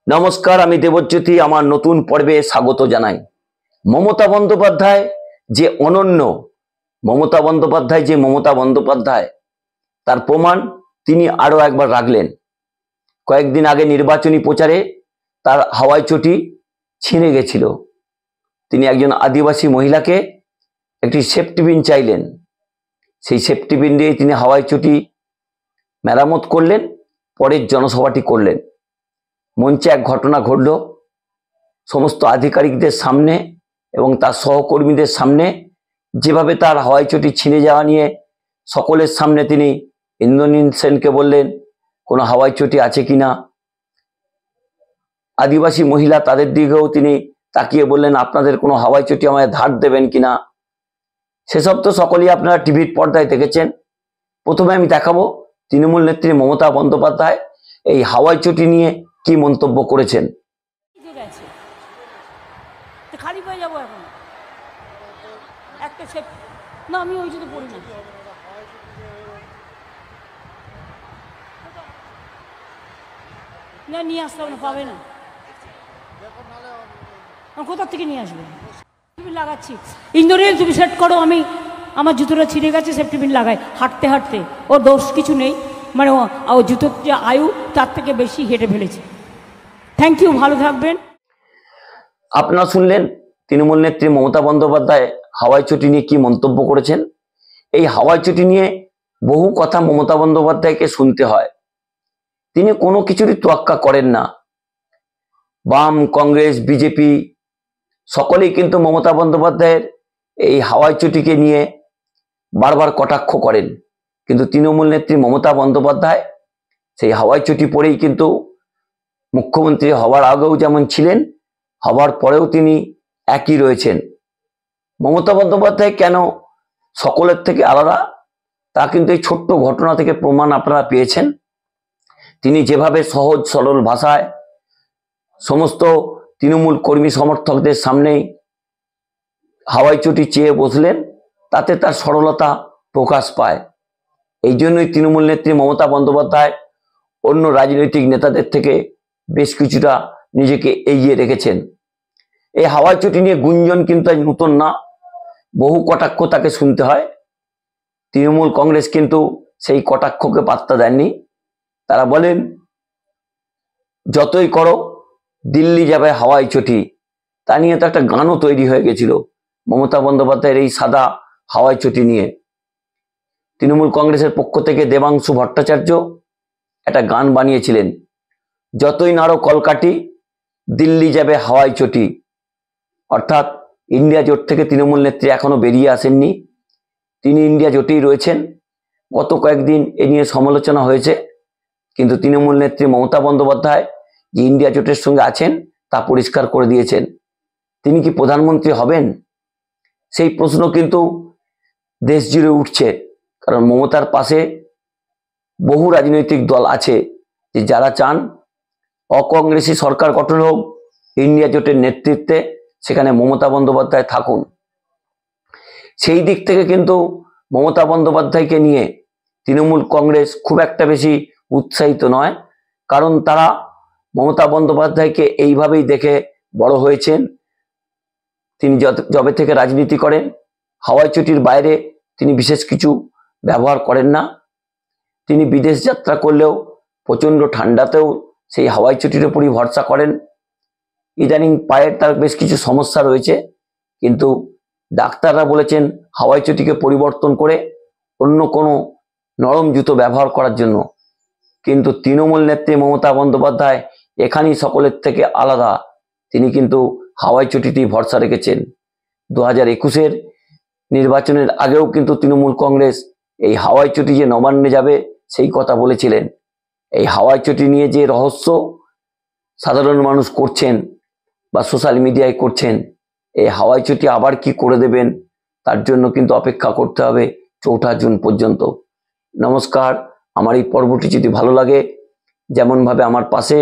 नमस्कार आमी देवज्योति आमार नतून पर्वे स्वागत जानाई। ममता बंदोपाध्याय जे अनन्य ममता बंदोपाध्याय तार प्रमाण तिनी आरो एकबार राखलेन। कयेकदिन आगे निर्वाचनी प्रचारे तार हावाई चटी छिने गेछिलो। तिनी एकजन आदिवासी महिलाके एकटी सेफ्टी पिन चाइलेन, सेई सेफ्टी पिन दिये तिनी हावाई चटी मेरामत करलेन, परेर जनसभाटी करलेन। मंचे एक घटना घटल समस्त आधिकारिकदेर सामने एवं तार सहकर्मीदेर सामने जेभावे तार हावाई चटी छिने जाওয়া निये सकलेर सामने तिनी इंद्रनील सेनके बोललेन कोनो हावाई चटी आछे किना। आदिवासी महिला तादेर दिकेও तिनी ताकिয়ে बोललेन आपनादेर कोनो हावाई चटी आमाय धार देবেন किना। सेसब तो सकलेই आपनारा টিভির পর্দায় দেখেছেন। प्रथमे आमि देखाबो तृणमूल नेत्री ममता बंदोपाध्याय এই হাওয়াই চটি নিয়ে কি মন্তব্য করেছেন। খালি পেয়ে যাবো এখন একটা সেট না আমি ওই জন্য পড়ি না না নিয়ে আসতে হবে না, পাবে না। কোথা থেকে নিয়ে আসবে? তুমি লাগাচ্ছি ইন্দোরেল তুমি সেট করো, আমি আমার জুতোটা ছিঁড়ে গেছে সেফটি পিন লাগাই হাঁটতে হাঁটতে, ওর দোষ কিছু নেই, মানে ও জুতোর যে আয়ু তার থেকে বেশি হেঁটে ফেলেছে। থ্যাংক ইউ, ভালো থাকবেন। আপনারা শুনলেন তৃণমূল নেত্রী মমতা বন্দ্যোপাধ্যায় হাওয়াই চটি নিয়ে কি মন্তব্য করেছেন। এই হাওয়াই চটি নিয়ে বহু কথা মমতা বন্দ্যোপাধ্যায়কে শুনতে হয়, তিনি কোনো কিছুরই তোয়াক্কা করেন না। বাম, কংগ্রেস, বিজেপি সকলেই কিন্তু মমতা বন্দ্যোপাধ্যায়ের এই হাওয়াই চটিকে নিয়ে বারবার কটাক্ষ করেন, কিন্তু তৃণমূল নেত্রী মমতা বন্দ্যোপাধ্যায় সেই হাওয়াই চটি পরেই কিন্তু মুখ্যমন্ত্রী হওয়ার আগেও যেমন ছিলেন, হওয়ার পরেও তিনি একই রয়েছেন। মমতা বন্দ্যোপাধ্যায় কেন সকলের থেকে আলাদা তা কিন্তু এই ছোট্ট ঘটনা থেকে প্রমাণ আপনারা পেয়েছেন। তিনি যেভাবে সহজ সরল ভাষায় সমস্ত তৃণমূল কর্মী সমর্থকদের সামনেই হাওয়াই চটি চেয়ে বসলেন, তাতে তার সরলতা প্রকাশ পায়। এই জন্যই তৃণমূল নেত্রী মমতা বন্দ্যোপাধ্যায় অন্য রাজনৈতিক নেতাদের থেকে বেশ কিছুটা নিজেকে এগিয়ে রেখেছেন। এই হাওয়াই চটি নিয়ে গুঞ্জন কিন্তু আজ নতুন না, বহু কটাক্ষ তাকে শুনতে হয়। তৃণমূল কংগ্রেস কিন্তু সেই কটাক্ষকে পাত্তা দেননি। তারা বলেন যতই করো দিল্লি যাবে হাওয়াই চটি, তা নিয়ে তো একটা গানও তৈরি হয়ে গেছিল মমতা বন্দ্যোপাধ্যায়ের এই সাদা হাওয়াই চটি নিয়ে। তৃণমূল কংগ্রেসের পক্ষ থেকে দেবাংশু ভট্টাচার্য একটা গান বানিয়েছিলেন, যতই নাড়ো কলকাঠি দিল্লি যাবে হাওয়াই চটি। অর্থাৎ ইন্ডিয়া জোট থেকে তৃণমূল নেত্রী এখনো বেরিয়ে আসেননি, তিনি ইন্ডিয়া জোটেই রয়েছেন। গত কয়েকদিন এ নিয়ে সমালোচনা হয়েছে, কিন্তু তৃণমূল নেত্রী মমতা বন্দ্যোপাধ্যায় যে ইন্ডিয়া জোটের সঙ্গে আছেন তা পরিষ্কার করে দিয়েছেন। তিনি কি প্রধানমন্ত্রী হবেন সেই প্রশ্ন কিন্তু দেশ জুড়ে উঠছে, কারণ মমতার পাশে বহু রাজনৈতিক দল আছে যে যারা চান অকংগ্রেসী সরকার গঠন হোক, ইন্ডিয়া জোটের নেতৃত্বে সেখানে মমতা বন্দ্যোপাধ্যায় থাকুন। সেই দিক থেকে কিন্তু মমতা বন্দ্যোপাধ্যায়কে নিয়ে তৃণমূল কংগ্রেস খুব একটা বেশি উৎসাহিত নয়, কারণ তারা মমতা বন্দ্যোপাধ্যায়কে এইভাবেই দেখে বড় হয়েছেন। তিনি যবে থেকে রাজনীতি করেন হাওয়াই চটির বাইরে তিনি বিশেষ কিছু ব্যবহার করেন না। তিনি বিদেশ যাত্রা করলেও প্রচণ্ড ঠান্ডাতেও সেই হাওয়াই চটির উপরই ভরসা করেন। ইদানিং পায়ের তার বেশ কিছু সমস্যা রয়েছে, কিন্তু ডাক্তাররা বলেছেন হাওয়াই চটিকে পরিবর্তন করে অন্য কোনো নরম জুতো ব্যবহার করার জন্য। কিন্তু তৃণমূল নেত্রী মমতা বন্দ্যোপাধ্যায় এখানেই সকলের থেকে আলাদা, তিনি কিন্তু হাওয়াই চটিতেই ভরসা রেখেছেন। 2021-এর নির্বাচনের আগেও কিন্তু তৃণমূল কংগ্রেস এই হাওয়াই চটি যে নবান্নে যাবে সেই কথা বলেছিলেন। এই হাওয়াই চটি নিয়ে যে রহস্য সাধারণ মানুষ করছেন বা সোশ্যাল মিডিয়ায় করছেন, এই হাওয়াই চটি আবার কি করে দেবেন তার জন্য কিন্তু অপেক্ষা করতে হবে 4 জুন পর্যন্ত। নমস্কার, আমার এই পর্বটি যদি ভালো লাগে, যেমনভাবে আমার পাশে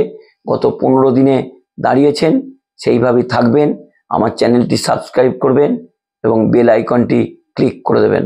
গত 15 দিনে দাঁড়িয়েছেন সেইভাবেই থাকবেন। আমার চ্যানেলটি সাবস্ক্রাইব করবেন এবং বেল আইকনটি ক্লিক করে দেবেন।